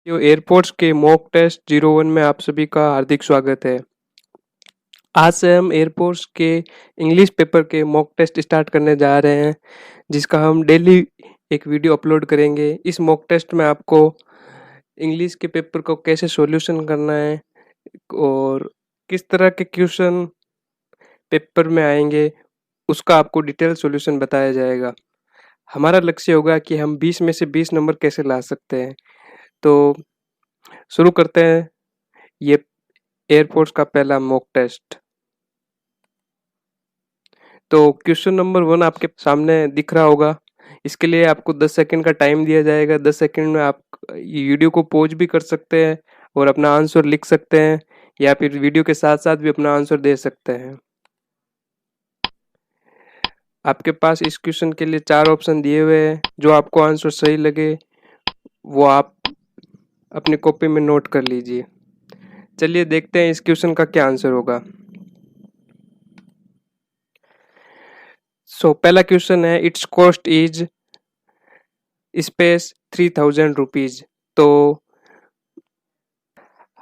Airports के mock test 01 में आप सभी का हार्दिक स्वागत है। आज से हम एयरपोर्ट्स के इंग्लिश पेपर के मॉक टेस्ट स्टार्ट करने जा रहे हैं, जिसका हम डेली एक वीडियो अपलोड करेंगे। इस मॉक टेस्ट में आपको इंग्लिश के पेपर को कैसे सॉल्यूशन करना है और किस तरह के क्वेश्चन पेपर में आएंगे, उसका आपको डिटेल सॉल्यूशन बताया जाएगा। हमारा लक्ष्य होगा कि हम 20 में से 20 नंबर कैसे ला सकते हैं। तो शुरू करते हैं ये एयरपोर्ट्स का पहला मॉक टेस्ट। तो क्वेश्चन नंबर 1 आपके सामने दिख रहा होगा। इसके लिए आपको 10 सेकंड का टाइम दिया जाएगा। 10 सेकंड में आप वीडियो को पॉज भी कर सकते हैं और अपना आंसर लिख सकते हैं, या फिर वीडियो के साथ साथ भी अपना आंसर दे सकते हैं। आपके पास इस क्वेश्चन के लिए 4 ऑप्शन दिए हुए हैं। जो आपको आंसर सही लगे वो आप अपनी कॉपी में नोट कर लीजिए। चलिए देखते हैं इस क्वेश्चन का क्या आंसर होगा। पहला क्वेश्चन है, it's cost is space 3000 rupees. तो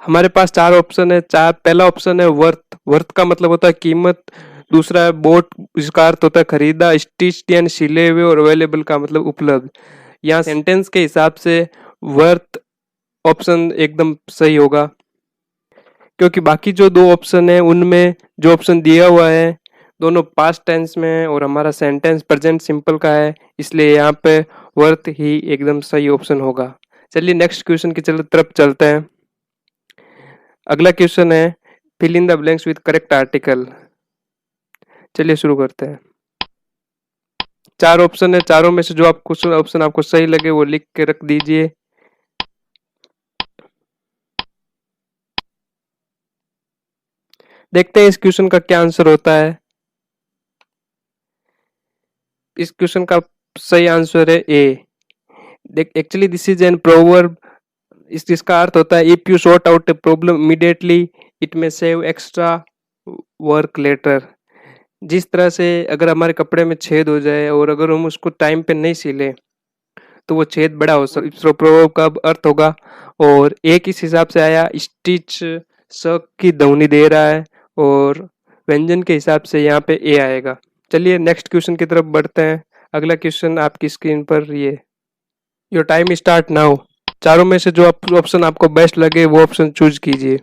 हमारे पास 4 ऑप्शन है। पहला ऑप्शन है वर्थ। वर्थ का मतलब होता है कीमत। दूसरा है बोट, इसका अर्थ होता है खरीदा। स्टिच्ड यानी सिले हुए, और अवेलेबल का मतलब उपलब्ध। यहाँ सेंटेंस के हिसाब से वर्थ ऑप्शन एकदम सही होगा, क्योंकि बाकी जो 2 ऑप्शन है उनमें जो ऑप्शन दिया हुआ है दोनों पास्ट टेंस में है और हमारा सेंटेंस प्रेजेंट सिंपल का है, इसलिए यहाँ पे वर्थ ही एकदम सही ऑप्शन होगा। चलिए नेक्स्ट क्वेश्चन की तरफ चलते हैं। अगला क्वेश्चन है, fill in the blanks with correct article. चलिए शुरू करते हैं। 4 ऑप्शन है, चारों में से जो आपको ऑप्शन आपको सही लगे वो लिख के रख दीजिए। देखते हैं इस क्वेश्चन का क्या आंसर होता है। इस क्वेश्चन का सही आंसर है A. Actually this is an proverb. इसका अर्थ होता है if you sort out a problem immediately it may save extra work later. जिस तरह से अगर हमारे कपड़े में छेद हो जाए और अगर हम उसको टाइम पे नहीं सिले तो वो छेद बड़ा हो सकता है। प्रोवर्ब का अर्थ होगा। और ए किस हिसाब से आया, स्टिच स की ध्वनि दे रहा है और व्यंजन के हिसाब से यहाँ पे ए आएगा। चलिए नेक्स्ट क्वेश्चन की तरफ बढ़ते हैं। अगला क्वेश्चन आपकी स्क्रीन पर ये। Your time start now. चारों में से जो ऑप्शन आपको बेस्ट लगे वो ऑप्शन चूज कीजिए।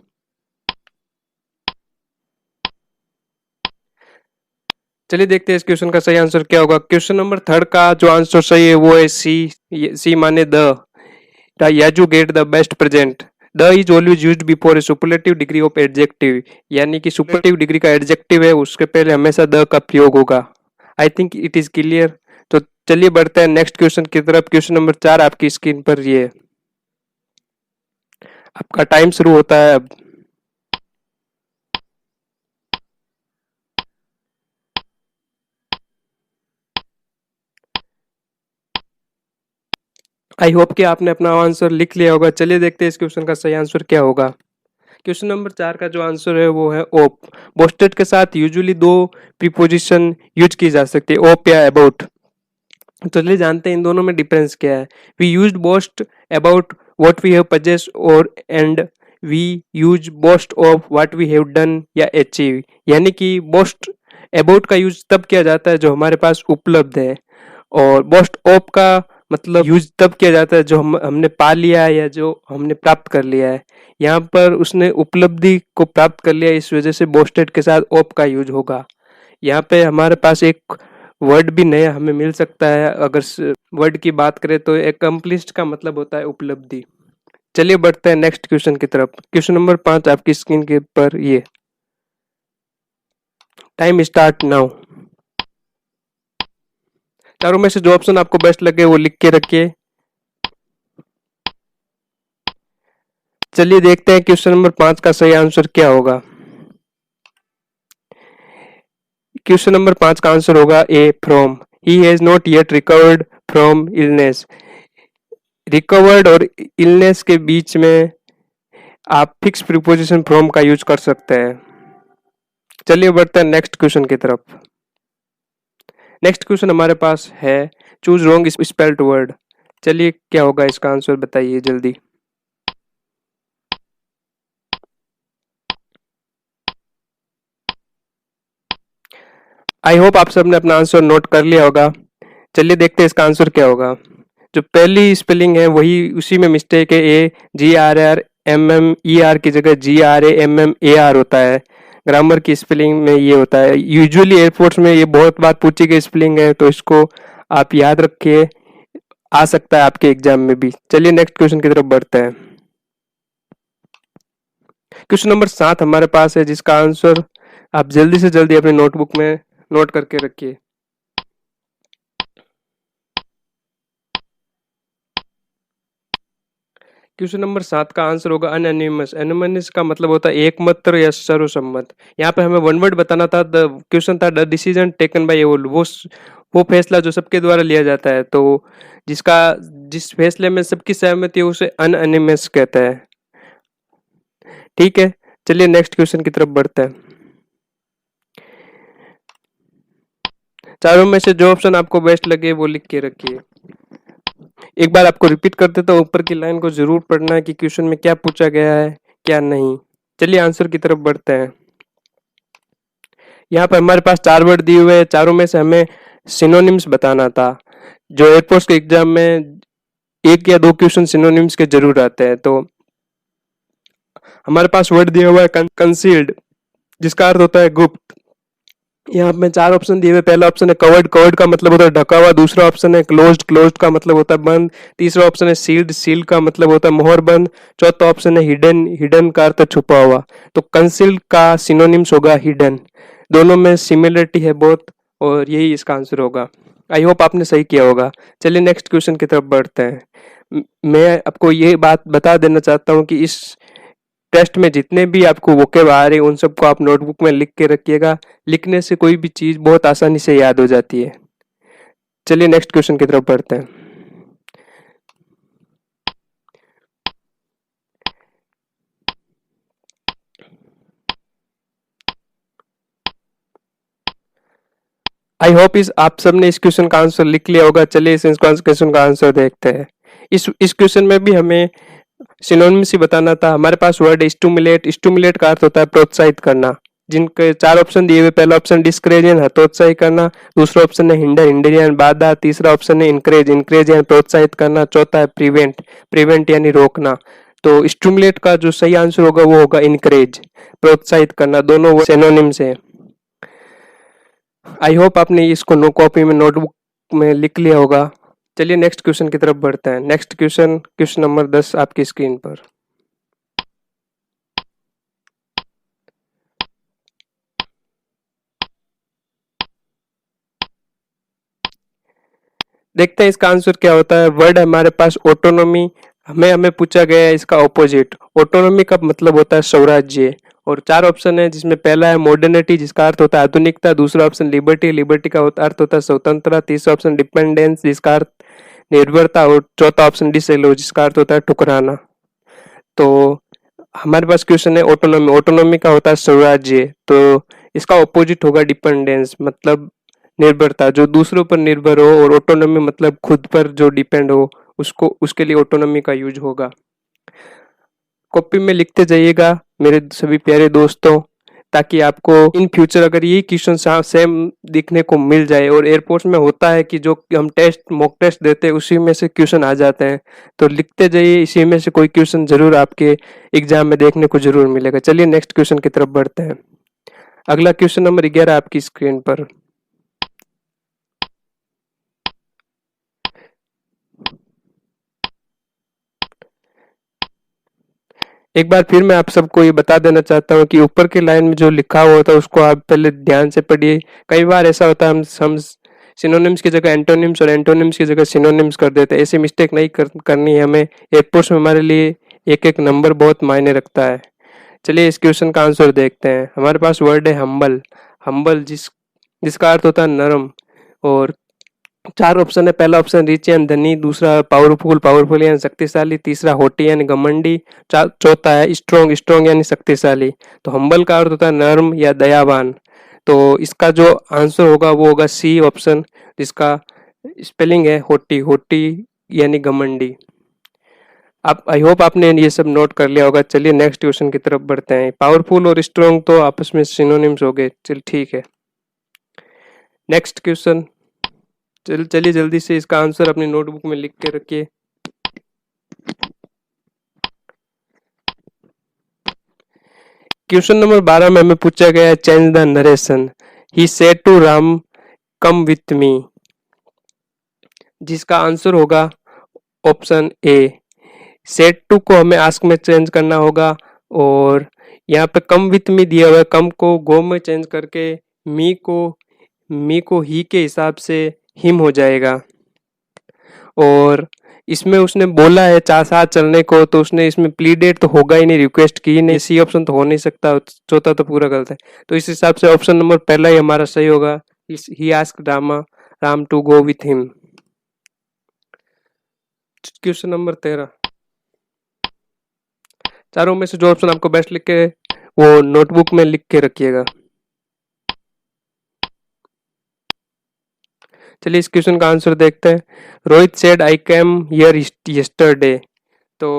चलिए देखते हैं इस क्वेश्चन का सही आंसर क्या होगा। क्वेश्चन नंबर 3 का जो आंसर सही है वो है सी। सी माने द याजू get the best present. The is always used before a superlative degree of adjective, यानी कि सुपरलेटिव डिग्री का एडजेक्टिव है उसके पहले हमेशा द का प्रयोग होगा। I think it is clear. तो चलिए बढ़ते हैं नेक्स्ट क्वेश्चन की तरफ। क्वेश्चन नंबर 4 आपकी स्क्रीन पर ये। आपका टाइम शुरू होता है अब। आई होप कि आपने अपना आंसर लिख लिया होगा। चलिए देखते हैं इस क्वेश्चन का सही आंसर क्या होगा। क्वेश्चन नंबर 4 का जो आंसर है वो है ओप। बोस्टेड के साथ यूजुअली 2 प्रीपोजिशन यूज की जा सकती है, ओप या अबाउट। तो चलिए जानते हैं इन दोनों में डिफरेंस क्या है। We used boast about what we have possessed और and we use boast of what we have done या अचीव, यानी कि बोस्ट अबाउट का यूज तब किया जाता है जो हमारे पास उपलब्ध है, और बोस्ट ऑफ का मतलब यूज तब किया जाता है जो हमने पा लिया है या जो हमने प्राप्त कर लिया है। यहाँ पर उसने उपलब्धि को प्राप्त कर लिया, इस वजह से बोस्टेड के साथ ऑफ का यूज होगा। यहाँ पे हमारे पास एक वर्ड भी नया हमें मिल सकता है। अगर वर्ड की बात करें तो एकम्प्लिश्ड का मतलब होता है उपलब्धि। चलिए बढ़ते हैं नेक्स्ट क्वेश्चन की तरफ। क्वेश्चन नंबर 5 आपकी स्क्रीन के पर ये। Time start now. चारों में से जो ऑप्शन आपको बेस्ट लगे वो लिख के रखिए। चलिए देखते हैं क्वेश्चन नंबर 5 का सही आंसर क्या होगा। क्वेश्चन नंबर 5 का आंसर होगा A, from. He has not yet recovered from illness. Recovered और इलनेस के बीच में आप फिक्स प्रीपोजिशन फ्रॉम का यूज कर सकते हैं। चलिए बढ़ते हैं नेक्स्ट क्वेश्चन की तरफ। नेक्स्ट क्वेश्चन हमारे पास है, चूज रॉन्ग स्पेल्ड वर्ड। चलिए क्या होगा इसका आंसर बताइए जल्दी। आई होप आप सबने अपना आंसर नोट कर लिया होगा। चलिए देखते हैं इसका आंसर क्या होगा। जो पहली स्पेलिंग है वही उसी में मिस्टेक है। GRRMMER की जगह GRAMMAR होता है। ग्रामर की स्पेलिंग में ये होता है। यूजुअली एयरपोर्ट्स में ये बहुत बार पूछी गई स्पेलिंग है, तो इसको आप याद रखिए, आ सकता है आपके एग्जाम में भी। चलिए नेक्स्ट क्वेश्चन की तरफ बढ़ते हैं। क्वेश्चन नंबर 7 हमारे पास है, जिसका आंसर आप जल्दी से जल्दी अपने नोटबुक में नोट करके रखिए। क्वेश्चन नंबर 7 का आंसर होगा अनएनिमस। एनोनिमस का मतलब होता है एकमात्र या सर्वसम्मत। यहाँ पे हमें वन वर्ड बताना था। क्वेश्चन था the decision taken by all, वो फैसला जो सबके द्वारा लिया जाता है, तो जिस फैसले में सबकी सहमति है उसे अनएनिमस कहते हैं। ठीक है, चलिए नेक्स्ट क्वेश्चन की तरफ बढ़ते हैं। चारों में से जो ऑप्शन आपको बेस्ट लगे वो लिख के रखिए। एक बार आपको रिपीट कर देता हूँ, ऊपर की लाइन को जरूर पढ़ना है कि क्वेश्चन में क्या पूछा गया है क्या नहीं। चलिए आंसर की तरफ बढ़ते हैं। यहाँ पर हमारे पास 4 वर्ड दिए हुए हैं, चारों में से हमें सिनोनिम्स बताना था। जो एयरपोर्ट्स के एग्जाम में 1 या 2 क्वेश्चन सिनोनिम्स के जरूर आते हैं। तो हमारे पास वर्ड दिया हुआ है कंसील्ड, जिसका अर्थ होता है गुप्त। यहाँ पे 4 ऑप्शन दिए हुए। पहला ऑप्शन है कवर्ड, कवर्ड का मतलब होता है ढका हुआ। दूसरा ऑप्शन है क्लोज्ड, क्लोज्ड का मतलब होता है बंद। तीसरा ऑप्शन है सील्ड, सील्ड का मतलब होता है मोहर बंद। चौथा ऑप्शन है हिडन, हिडन का अर्थ है छुपा हुआ। तो कंसील्ड का सिनोनिम्स होगा हिडन। दोनों में सिमिलरिटी है बहुत, और यही इसका आंसर होगा। आई होप आपने सही किया होगा। चलिए नेक्स्ट क्वेश्चन की तरफ बढ़ते हैं। मैं आपको ये बात बता देना चाहता हूँ कि इस टेस्ट में जितने भी आपको वोकेब आ रहे हैं उन सबको आप नोटबुक में लिख के रखिएगा। लिखने से कोई भी चीज बहुत आसानी से याद हो जाती है। चलिए नेक्स्ट क्वेश्चन की तरफ बढ़ते हैं। आई होप आप सबने इस क्वेश्चन का आंसर लिख लिया होगा। चलिए इस क्वेश्चन का आंसर देखते हैं। इस क्वेश्चन में भी हमें सिनोनिम्स ही बताना था। हमारे पास वर्ड है स्टूमुलेट। स्टूमुलेट का अर्थ होता है प्रोत्साहित करना। जिनके 4 ऑप्शन दिए हुए। पहला ऑप्शन डिस्करेज यानी हतोत्साहित करना। दूसरा ऑप्शन है हिंडर, हिंडर यानी बाधा। तीसरा ऑप्शन है इनकरेज, इनकरेज यानी प्रोत्साहित करना। चौथा है प्रिवेंट, प्रिवेंट यानी रोकना। तो स्टूमुलेट का जो सही आंसर होगा वो होगा इनकरेज, प्रोत्साहित करना। दोनों सिनोनिम्स है। आई होप आपने इसको नो कॉपी में नोटबुक में लिख लिया होगा। चलिए नेक्स्ट क्वेश्चन की तरफ बढ़ते हैं। नेक्स्ट क्वेश्चन, क्वेश्चन नंबर 10 आपकी स्क्रीन पर। देखते हैं इसका आंसर क्या होता है। वर्ड है हमारे पास ऑटोनॉमी। हमें पूछा गया है इसका ऑपोजिट। ऑटोनॉमी का मतलब होता है स्वराज्य। और 4 ऑप्शन है, जिसमें पहला है मॉडर्निटी, जिसका अर्थ होता है आधुनिकता। दूसरा ऑप्शन लिबर्टी, लिबर्टी का अर्थ होता है स्वतंत्रता। तीसरा ऑप्शन डिपेंडेंस, जिसका अर्थ निर्भरता। और चौथा ऑप्शन डिसएलो, जिसका अर्थ होता है ठुकराना। तो हमारे पास क्वेश्चन है ऑटोनॉमी। ऑटोनॉमी का होता है स्वराज्य, तो इसका ऑपोजिट होगा डिपेंडेंस, मतलब निर्भरता, जो दूसरों पर निर्भर हो। और ऑटोनॉमी मतलब खुद पर जो डिपेंड हो, उसके लिए ऑटोनॉमी का यूज होगा। कॉपी में लिखते जाइएगा मेरे सभी प्यारे दोस्तों, ताकि आपको इन फ्यूचर अगर यही क्वेश्चन सेम दिखने को मिल जाए। और एयरपोर्ट्स में होता है कि जो हम मॉक टेस्ट देते हैं उसी में से क्वेश्चन आ जाते हैं। तो लिखते जाइए, इसी में से कोई क्वेश्चन जरूर आपके एग्जाम में देखने को जरूर मिलेगा। चलिए नेक्स्ट क्वेश्चन की तरफ बढ़ते हैं। अगला क्वेश्चन नंबर 11 आपकी स्क्रीन पर। एक बार फिर मैं आप सबको ये बता देना चाहता हूँ कि ऊपर की लाइन में जो लिखा हुआ होता है उसको आप पहले ध्यान से पढ़िए। कई बार ऐसा होता है हम सिनोनिम्स की जगह एंटोनिम्स और एंटोनिम्स की जगह सिनोनिम्स कर देते हैं। ऐसी मिस्टेक नहीं करनी है हमें। एयरपोर्ट्स में हमारे लिए एक एक नंबर बहुत मायने रखता है। चलिए इस क्वेश्चन का आंसर देखते हैं। हमारे पास वर्ड है हम्बल। हम्बल जिसका अर्थ होता है नरम। और 4 ऑप्शन है। पहला ऑप्शन रिच यानी धनी। दूसरा पावरफुल, पावरफुल यानी शक्तिशाली। तीसरा हॉटी यानी घमंडी। चौथा है स्ट्रॉन्ग, स्ट्रॉन्ग यानी शक्तिशाली। तो हम्बल का अर्थ होता है नर्म या दयावान। तो इसका जो आंसर होगा वो होगा सी ऑप्शन, जिसका स्पेलिंग है होटी, होटी यानी घमंडी। आप आई होप आपने ये सब नोट कर लिया होगा। चलिए नेक्स्ट क्वेश्चन की तरफ बढ़ते हैं। पावरफुल और स्ट्रॉन्ग तो आपस में सिनोनिम्स हो गए, चल ठीक है। नेक्स्ट क्वेश्चन, चलिए जल्दी से इसका आंसर अपनी नोटबुक में लिख के रखिए। क्वेश्चन नंबर 12 में हमें पूछा गया है change the narration. He said to Ram come with me, जिसका आंसर होगा ऑप्शन ए। सेड टू को हमें आस्क में चेंज करना होगा, और यहाँ पे कम विथ मी दिया हुआ है, कम को गो में चेंज करके मी को ही के हिसाब से हिम हो जाएगा। और इसमें उसने बोला है चार साथ चलने को, तो उसने इसमें प्लीडेड तो होगा ही नहीं, रिक्वेस्ट की ही नहीं, सी ऑप्शन तो हो नहीं सकता, चौथा तो पूरा गलत है। तो इस हिसाब से ऑप्शन नंबर पहला ही हमारा सही होगा। He asked Ram to go with him. Question number 13, चारों में से जो ऑप्शन आपको बेस्ट लिख के वो नोटबुक में लिख के रखिएगा। चलिए इस क्वेश्चन का आंसर देखते हैं। Rohit said I came here yesterday. तो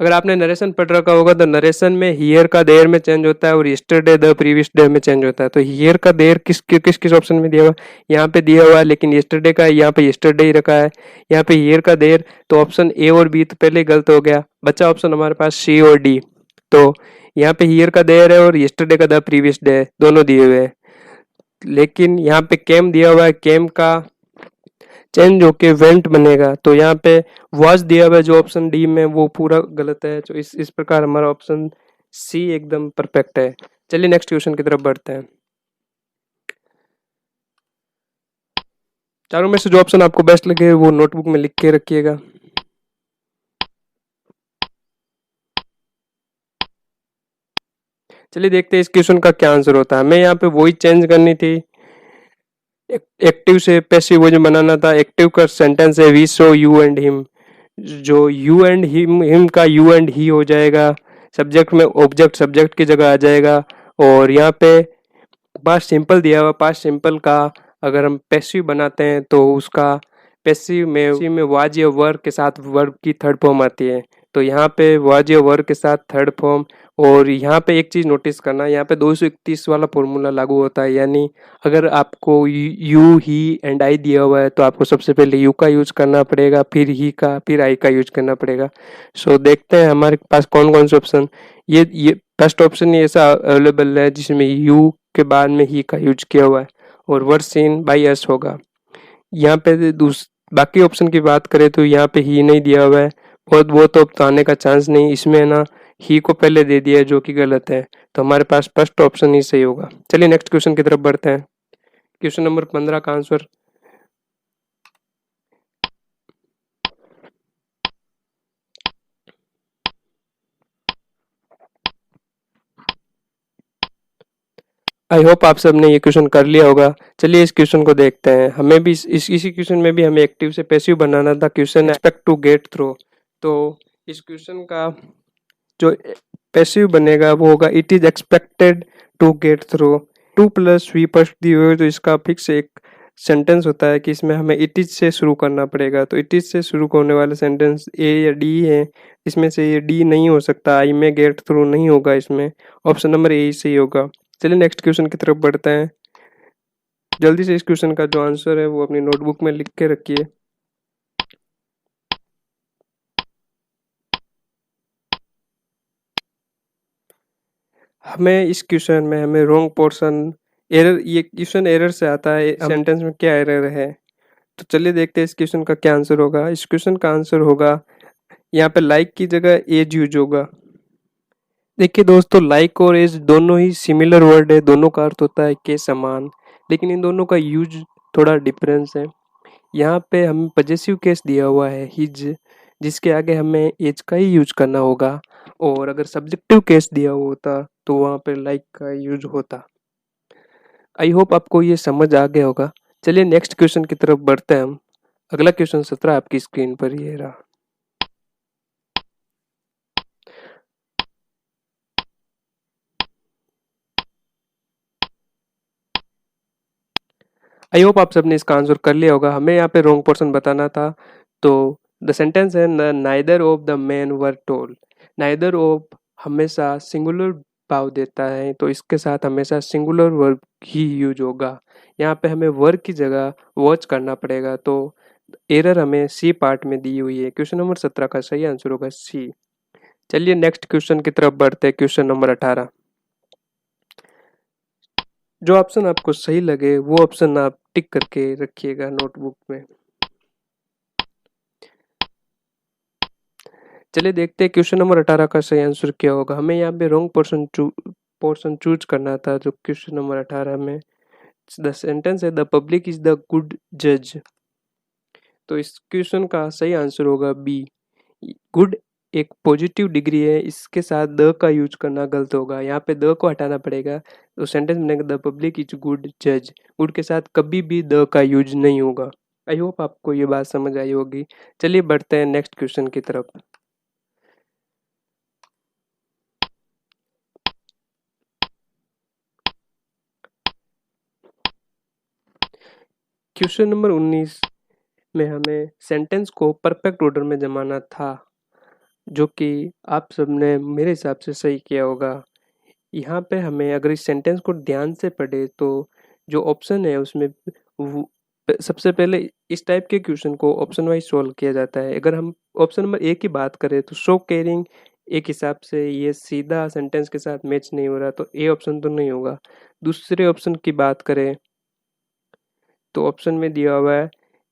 अगर आपने नरेशन पढ़ रखा होगा तो नरेशन में हियर का देयर में चेंज होता है और यस्टरडे द प्रीवियस डे में चेंज होता है। तो हियर का देयर किस किस किस ऑप्शन में दिया हुआ है? यहाँ पे दिया हुआ है, लेकिन यस्टरडे का यहाँ पे यस्टरडे ही रखा है। यहाँ पे हियर का देयर, तो ऑप्शन ए और बी तो पहले गलत हो गया, बचा ऑप्शन हमारे पास सी और डी। तो यहाँ पे हियर का देयर है और यस्टरडे का द प्रीवियस डे है, दोनों दिए हुए हैं। लेकिन यहाँ पे केम दिया हुआ है, केम का चेंज होके वेंट बनेगा, तो यहाँ पे वॉज दिया हुआ है जो ऑप्शन डी में, वो पूरा गलत है। तो इस प्रकार हमारा ऑप्शन सी एकदम परफेक्ट है। चलिए नेक्स्ट क्वेश्चन की तरफ बढ़ते हैं। चारों में से जो ऑप्शन आपको बेस्ट लगे वो नोटबुक में लिख के रखिएगा। चलिए देखते हैं इस क्वेश्चन का क्या आंसर होता है। हमें यहाँ पे वही चेंज करनी थी, एक्टिव से पैसिव वॉइस बनाना था। एक्टिव का सेंटेंस है we saw you and him, जो यू एंड हिम का यू एंड ही हो जाएगा। सब्जेक्ट में ऑब्जेक्ट सब्जेक्ट की जगह आ जाएगा। और यहाँ पे पास्ट सिंपल दिया हुआ, पास्ट सिंपल का अगर हम पैसिव बनाते हैं तो उसका पैसिव में वाज या वर के साथ वर्ब की थर्ड फॉर्म आती है। तो यहाँ पे वाज या वर के साथ थर्ड फॉर्म। और यहाँ पे एक चीज नोटिस करना, यहाँ पे 231 वाला फॉर्मूला लागू होता है। यानी अगर आपको यू ही एंड आई दिया हुआ है तो आपको सबसे पहले यू का यूज करना पड़ेगा, फिर ही का, फिर आई का यूज करना पड़ेगा। सो देखते हैं हमारे पास कौन कौन से ऑप्शन। ये फर्स्ट ऑप्शन ही ऐसा अवेलेबल है जिसमें यू के बाद में ही का यूज किया हुआ है, और वर्ड सीन बाई एस होगा। यहाँ पे बाकी ऑप्शन की बात करें तो यहाँ पे ही नहीं दिया हुआ है, बहुत वो तो आने का चांस नहीं, इसमें है ना ही को पहले दे दिया है जो कि गलत है। तो हमारे पास फर्स्ट ऑप्शन ही सही होगा। चलिए नेक्स्ट क्वेश्चन की तरफ बढ़ते हैं। क्वेश्चन नंबर 15 का आंसर, आई होप आप सबने ये क्वेश्चन कर लिया होगा। चलिए इस क्वेश्चन को देखते हैं। हमें भी इसी क्वेश्चन में भी हमें एक्टिव से पैसिव बनाना था। Question expect to get through. तो इस क्वेश्चन का जो पैसिव बनेगा वो होगा it is expected to get through. To plus V first दी हुई, तो इसका फिक्स एक सेंटेंस होता है कि इसमें हमें इट इज से शुरू करना पड़ेगा। तो इट इज से शुरू होने वाला सेंटेंस ए या डी है, इसमें से ये डी नहीं हो सकता, आई में गेट थ्रू नहीं होगा, इसमें ऑप्शन नंबर ए ही सही होगा। चलिए नेक्स्ट क्वेश्चन की तरफ बढ़ते हैं। जल्दी से इस क्वेश्चन का जो आंसर है वो अपनी नोटबुक में लिख के रखिए। हमें इस क्वेश्चन में हमें रॉन्ग पोर्शन एरर, ये क्वेश्चन एरर से आता है, सेंटेंस में क्या एरर है। तो चलिए देखते हैं इस क्वेश्चन का क्या आंसर होगा। इस क्वेश्चन का आंसर होगा यहाँ पे लाइक की जगह एज यूज होगा। देखिए दोस्तों, लाइक और एज दोनों ही सिमिलर वर्ड है, दोनों का अर्थ होता है के समान, लेकिन इन दोनों का यूज थोड़ा डिफरेंस है। यहाँ पे हमें पजेसिव केस दिया हुआ है हिज, जिसके आगे हमें एज का ही यूज करना होगा। और अगर सब्जेक्टिव केस दिया हुआ होता तो वहाँ पे लाइक का यूज होता। आई होप आपको ये समझ आ गया होगा। चलिए नेक्स्ट क्वेश्चन की तरफ बढ़ते हैं हम। अगला क्वेश्चन 17 आपकी स्क्रीन पर ये रहा। आई होप आप सबने इसका आंसर कर लिया होगा। हमें यहाँ पे रॉन्ग पोर्शन बताना था। तो द सेंटेंस है neither of the man were told. Neither of हमेशा सिंगुलर भाव देता है, तो इसके साथ हमेशा सिंगुलर वर्ब ही यूज होगा। यहाँ पे हमें वर्ब की जगह वॉच करना पड़ेगा। तो एरर हमें सी पार्ट में दी हुई है। क्वेश्चन नंबर 17 का सही आंसर होगा सी। चलिए नेक्स्ट क्वेश्चन की तरफ बढ़ते हैं। Question number 18। जो ऑप्शन आपको सही लगे वो ऑप्शन आप टिक करके रखिएगा नोटबुक में। चलिए देखते हैं क्वेश्चन नंबर 18 का सही आंसर क्या होगा। हमें यहाँ पे रॉन्ग पोर्शन चूज करना था। जो क्वेश्चन नंबर 18 में द सेंटेंस है the public is the good जज। तो इस क्वेश्चन का सही आंसर होगा बी। गुड एक पॉजिटिव डिग्री है, इसके साथ द का यूज करना गलत होगा। यहाँ पे द को हटाना पड़ेगा। तो सेंटेंस बनेगा द पब्लिक इज गुड जज। गुड के साथ कभी भी द का यूज नहीं होगा। आई होप आपको ये बात समझ आई होगी। चलिए बढ़ते हैं नेक्स्ट क्वेश्चन की तरफ। क्वेश्चन नंबर 19 में हमें सेंटेंस को परफेक्ट ऑर्डर में जमाना था, जो कि आप सबने मेरे हिसाब से सही किया होगा। यहाँ पे हमें अगर इस सेंटेंस को ध्यान से पढ़े तो जो ऑप्शन है उसमें सबसे पहले इस टाइप के क्वेश्चन को ऑप्शन वाइज सॉल्व किया जाता है। अगर हम ऑप्शन नंबर ए की बात करें तो शो केयरिंग एक हिसाब से ये सीधा सेंटेंस के साथ मैच नहीं हो रहा, तो ए ऑप्शन तो नहीं होगा। दूसरे ऑप्शन की बात करें तो ऑप्शन में दिया हुआ है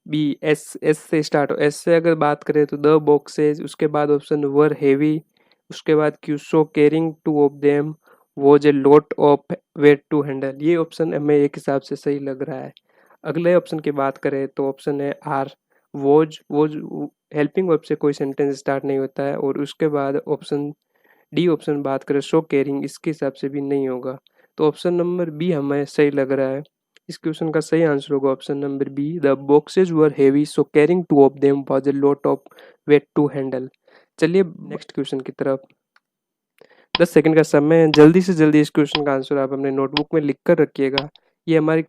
बी। एस से स्टार्ट हो। एस से अगर बात करें तो द बॉक्सेस, उसके बाद ऑप्शन वर हेवी, उसके बाद Q so caring two of them was a lot of weight to handle. ये ऑप्शन हमें एक हिसाब से सही लग रहा है। अगले ऑप्शन की बात करें तो ऑप्शन है आर। वॉज हेल्पिंग वर्ब से कोई सेंटेंस स्टार्ट नहीं होता है। और उसके बाद ऑप्शन डी ऑप्शन बात करें शो केयरिंग, इसके हिसाब से भी नहीं होगा। तो ऑप्शन नंबर बी हमें सही लग रहा है। इस क्वेश्चन का सही आंसर होगा option number B. The boxes were heavy so carrying two of them was a lot of weight to handle. चलिए नेक्स्ट क्वेश्चन की तरफ। 10 सेकंड का समय है, जल्दी से जल्दी इस क्वेश्चन का आंसर आप अपने नोटबुक में लिख कर रखिएगा। ये हमारी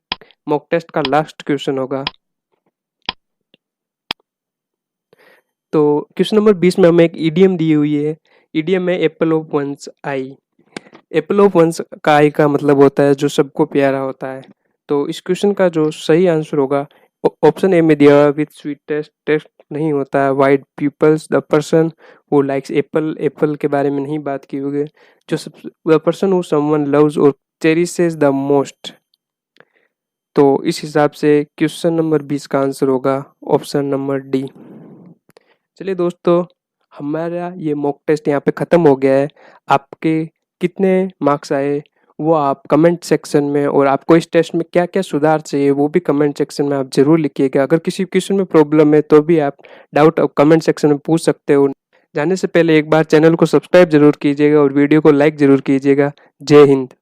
मॉक टेस्ट का लास्ट क्वेश्चन होगा। तो क्वेश्चन नंबर 20 में हमें एक ईडीएम दी हुई है। ईडीएम है apple of one's eye. Apple of one's का आई का मतलब होता है जो सबको प्यारा होता है। तो इस क्वेश्चन का जो सही आंसर होगा ऑप्शन ए में दिया हुआ विथ स्वीटेस्ट टेस्ट नहीं होता है। Wide peoples the person who likes apple. Apple के बारे में नहीं बात की होगी। जो the person who someone loves और चेरिशेस द मोस्ट। तो इस हिसाब से क्वेश्चन नंबर 20 का आंसर होगा ऑप्शन नंबर डी। चलिए दोस्तों, हमारा ये मॉक टेस्ट यहाँ पे ख़त्म हो गया है। आपके कितने मार्क्स आए वो आप कमेंट सेक्शन में, और आपको इस टेस्ट में क्या क्या सुधार चाहिए वो भी कमेंट सेक्शन में आप ज़रूर लिखिएगा। अगर किसी क्वेश्चन में प्रॉब्लम है तो भी आप डाउट कमेंट सेक्शन में पूछ सकते हो। जाने से पहले एक बार चैनल को सब्सक्राइब जरूर कीजिएगा और वीडियो को लाइक ज़रूर कीजिएगा। जय हिंद।